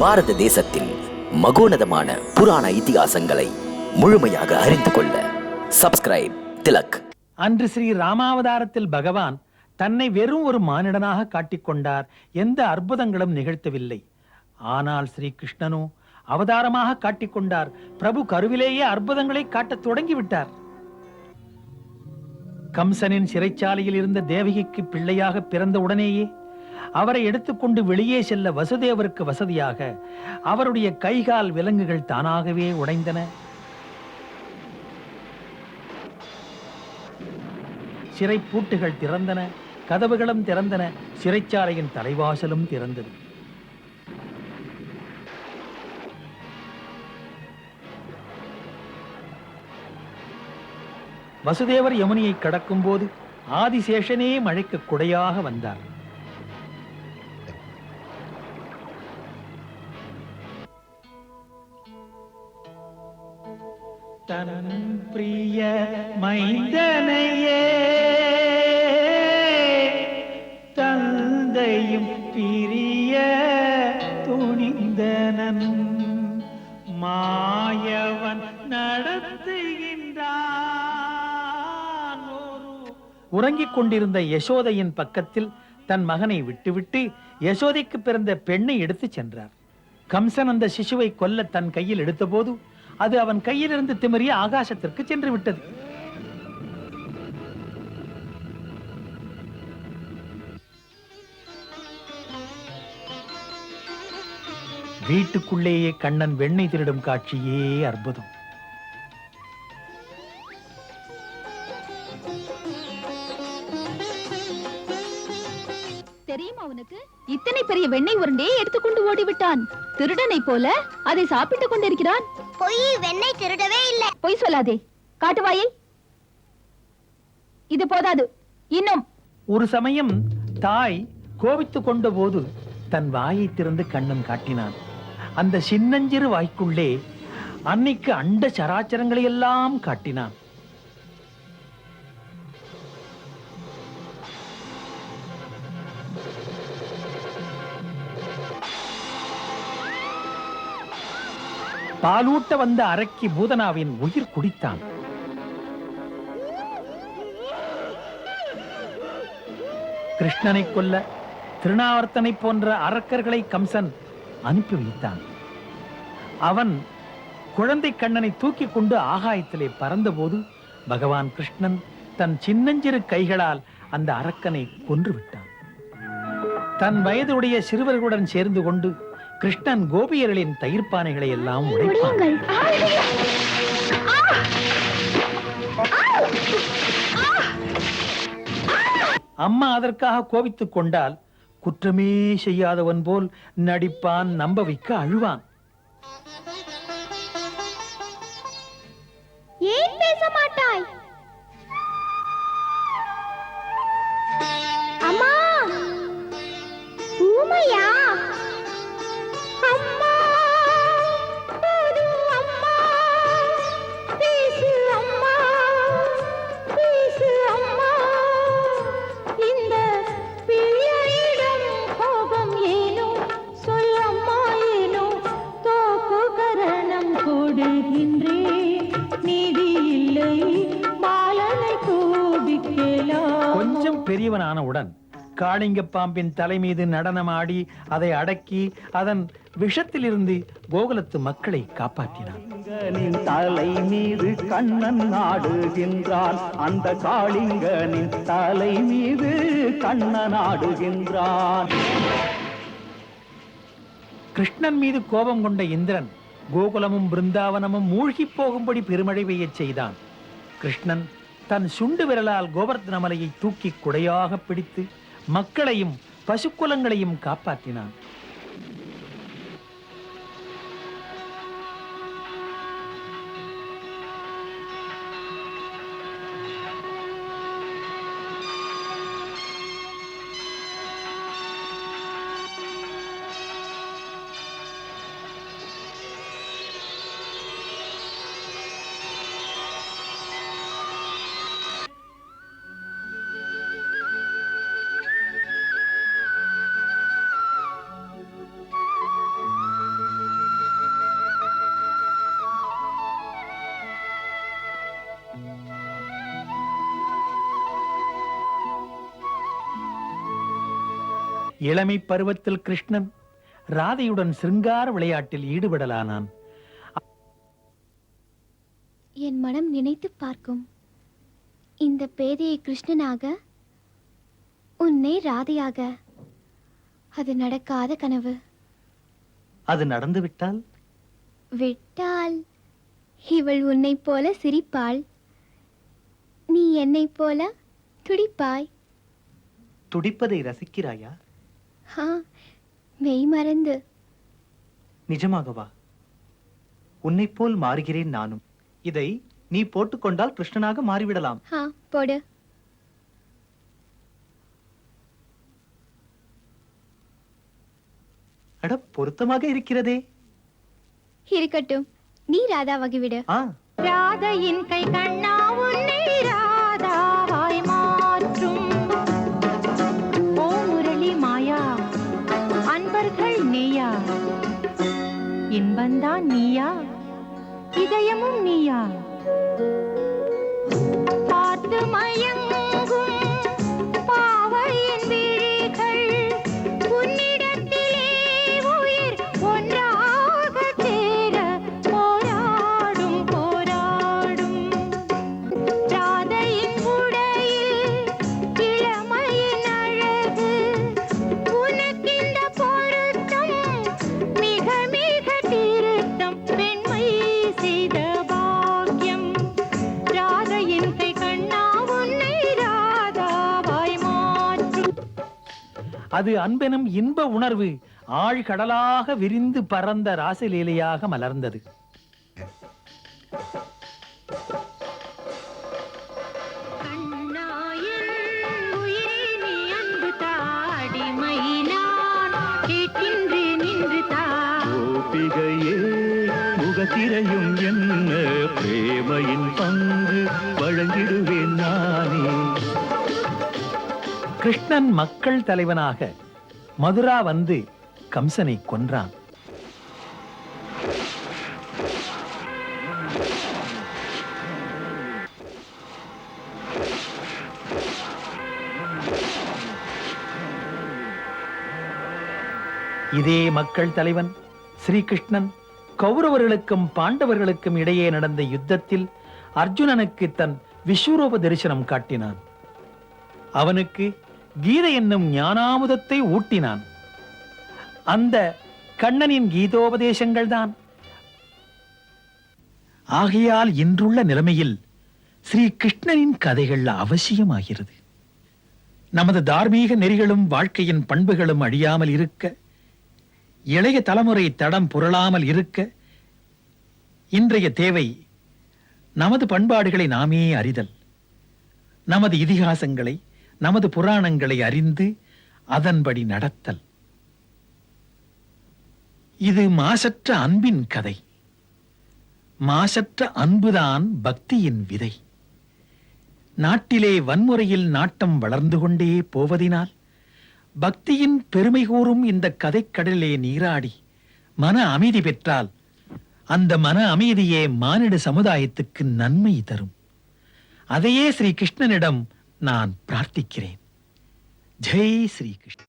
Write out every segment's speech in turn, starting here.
பாரத தேசத்தின் மகோனதமான புராண இதிகாசங்களை முழுமையாக அறிந்து கொள்ள சப்ஸ்கிரைப் திலக். அன்று ஸ்ரீ ராமாவதாரத்தில் பகவான் தன்னை வெறும் ஒரு மானிடனாக காட்டிக்கொண்டார். எந்த அற்புதங்களும் நிகழ்த்தவில்லை. ஆனால் ஸ்ரீ கிருஷ்ணனோ அவதாரமாக காட்டிக்கொண்டார். பிரபு கருவிலேயே அற்புதங்களை காட்டத் தொடங்கிவிட்டார். கம்சனின் சிறைச்சாலையில் இருந்த தேவகிக்கு பிள்ளையாக பிறந்த உடனேயே அவரை எடுத்துக்கொண்டு வெளியே செல்ல வசுதேவருக்கு வசதியாக அவருடைய கைகால் விலங்குகள் தானாகவே உடைந்தன. சிறை பூட்டுகள் திறந்தன, கதவுகளும் திறந்தன, சிறைச்சாலையின் தலைவாசலும் திறந்தது. வசுதேவர் யமுனியை கடக்கும் போது ஆதிசேஷனே மழைக்கு குடையாக வந்தார். தன் பிரிய மைந்தனையே தந்தையும் பிரிய துணிந்தனன் மாயவன் நடத்துகின்றான். உறங்கிக் கொண்டிருந்த யசோதையின் பக்கத்தில் தன் மகனை விட்டுவிட்டு யசோதைக்கு பிறந்த பெண்ணை எடுத்துச் சென்றார். கம்சன் அந்த சிசுவை கொல்ல தன் கையில் எடுத்தபோது அது அவன் கையிலிருந்து திமிரிய ஆகாசத்திற்கு சென்று விட்டது. வீட்டுக்குள்ளேயே கண்ணன் வெண்ணெய் திருடும் காட்சியே அற்புதம். தெரியுமா உனக்கு? இத்தனை பெரிய வெண்ணெய் உருண்டையை எடுத்துக்கொண்டு ஓடிவிட்டான். திருடனை போல அதை சாப்பிட்டுக் கொண்டிருக்கிறான். பொய், வெண்ணெய் திருடவே இல்லை. பொய் சொல்லாதே, காட்டுவாயை. இது போதாது, இன்னும். ஒரு சமயம் தாய் கோபித்துக் கொண்ட போது தன் வாயை திறந்து கண்ணன் காட்டினான். அந்த சின்னஞ்சிறு வாய்க்குள்ளே அன்னைக்கு அண்ட சராச்சரங்களை எல்லாம் காட்டினான். பாலூட்ட வந்த அரக்கி பூதனாவின் உயிர் குடித்தான். கிருஷ்ணனை கொல்ல திருநாவர்த்தனை போன்ற அரக்கர்களை கம்சன் அனுப்பி வைத்தான். அவன் குழந்தை கண்ணனை தூக்கி கொண்டு ஆகாயத்திலே பறந்தபோது பகவான் கிருஷ்ணன் தன் சின்னஞ்சிறு கைகளால் அந்த அரக்கனை கொன்று விட்டான். தன் வயதுடைய சிறுவர்களுடன் சேர்ந்து கொண்டு கிருஷ்ணன் கோபியர்களின் தயிர்ப்பானைகளை எல்லாம் உடைப்பான். அம்மா அதற்காக கோபித்துக் கொண்டால் குற்றமே செய்யாதவன் போல் நடிப்பான், நம்ப வைக்க அழுவான். ஏன் பேச மாட்டாய்? அம்மா, ஊமையா? அம்மா, அம்மா, பேசு அம்மா, பேசு அம்மா. இந்த பிள்ளையிடம் கோபம் ஏனோ, சொல்லம்மா ஏனோ, தோப்பு கரணம் கொடுகின்றேன், நீதி இல்லை, பாலனை கோபிக்கலாம். கொஞ்சம் பெரியவனானவுடன் காளிங்க பாம்பின் தலை மீது நடனமாடி அதை அடக்கி அதன் விஷத்திலிருந்து கோகுலத்து மக்களை காப்பாற்றினான். தலை மீது கண்ணன் ஆடுகின்றான். அந்த காளிங்கனின் தலை மீது கண்ணன் ஆடுகின்றான். கிருஷ்ணன் மீது கோபம் கொண்ட இந்திரன் கோகுலமும் பிருந்தாவனமும் மூழ்கி போகும்படி பெருமழை பெய்யச் செய்தான். கிருஷ்ணன் தன் சுண்டு விரலால் கோவர்த்தன மலையை தூக்கி குடையாக பிடித்து மக்களையும் பசுக்குலங்களையும் காப்பாற்றினான். இளமை பருவத்தில் கிருஷ்ணன் ராதையுடன் சிருங்கார விளையாட்டில் ஈடுபடலானான். என் மனம் நினைத்து பார்க்கும். இந்த பேதையை கிருஷ்ணனாக, உன்னை ராதையாக. அது நடக்காத கனவு. அது நடந்து விட்டால் விட்டால் இவள் உன்னை போல சிரிப்பாள், நீ என்னை போல துடிப்பாய். துடிப்பதை ரசிக்கிறாயா? மெய் மறந்து. நிஜமாகவா? உன்னை போல் மாறுகிறேன் நானும். இதை நீ போட்டுக்கொண்டால் கிருஷ்ணனாக மாறிவிடலாம். போடு. அட, பொருத்தமாக இருக்கிறதே. இருக்கட்டும், நீ ராதாவாகிவிடு. ராதையின் கை கண்ணா உன்னை ராதாவாய் மாற்றும். ஓ முரளி மாயா, அன்பர்கள் நீயா, இன்பந்தான் நீயா, இதயமும் நீயா. பார்த்து மயங்கும் பாவையின் விழிகள் உன்னிடத்திலே உயிர் ஒன்றாக சேர போராடும் போராடும். ராதையின் உடையில் இளமையின் அழகு, உனக்கிந்த பொருத்தம் மிக மிக திருத்தம். பெண்மை செய்த பாக்கியம். ராதையின் கை கண்ணா உன்னை ராதாவாய் மாற்றும். அது அன்பெனும் இன்ப உணர்வு ஆழ்கடலாக விரிந்து பறந்த ராசலீலையாக மலர்ந்தது. கண்ணாயின் உயிரே நீ அன்பு தாடிமை நான் கேட்கின்றேன் நின்று தா. கோபிகையே, முகத்திரையும் என்ன பிரேமையின் பங்கு வழங்கிடுவேன் நானே. கிருஷ்ணன் மக்கள் தலைவனாக மதுரா வந்து கம்சனை கொன்றான். இதே மக்கள் தலைவன் ஸ்ரீகிருஷ்ணன் கௌரவர்களுக்கும் பாண்டவர்களுக்கும் இடையே நடந்த யுத்தத்தில் அர்ஜுனனுக்கு தன் விஸ்வரூப தரிசனம் காட்டினான். அவனுக்கு கீதை என்னும் ஞானாமுதத்தை ஊட்டினான். அந்த கண்ணனின் கீதோபதேசங்கள் தான். ஆகையால் இன்றுள்ள நிலைமையில் ஸ்ரீ கிருஷ்ணனின் கதைகள் அவசியமாகிறது. நமது தார்மீக நெறிகளும் வாழ்க்கையின் பண்புகளும் அழியாமல் இருக்க, இளைய தலைமுறை தடம் புரளாமல் இருக்க இன்றைய தேவை நமது பண்பாடுகளை நாமே அறிதல், நமது இதிகாசங்களை, நமது புராணங்களை அறிந்து அதன்படி நடத்தல். இது மாசற்ற அன்பின் கதை. மாசற்ற அன்புதான் பக்தியின் விதை. நாட்டிலே வன்முறையில் நாட்டம் வளர்ந்து கொண்டே போவதினால் பக்தியின் பெருமை கூறும் இந்த கதைக்கடலிலே நீராடி மன அமைதி பெற்றால் அந்த மன அமைதியே மானிட சமுதாயத்துக்கு நன்மை தரும். அதையே ஸ்ரீ கிருஷ்ணனிடம் நான் பிரார்த்திக்கிறேன். ஜெய் ஸ்ரீ கிருஷ்ண.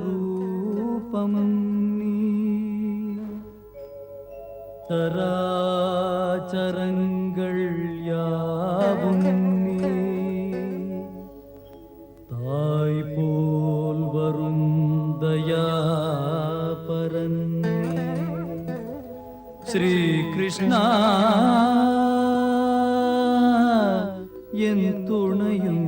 சச்சிதானந்தரூபம் நீ தராச்சரங்கள் யாவும் நீ தாய் போல் வரும் தயாபரன் ஸ்ரீ கிருஷ்ணா என் துணையும்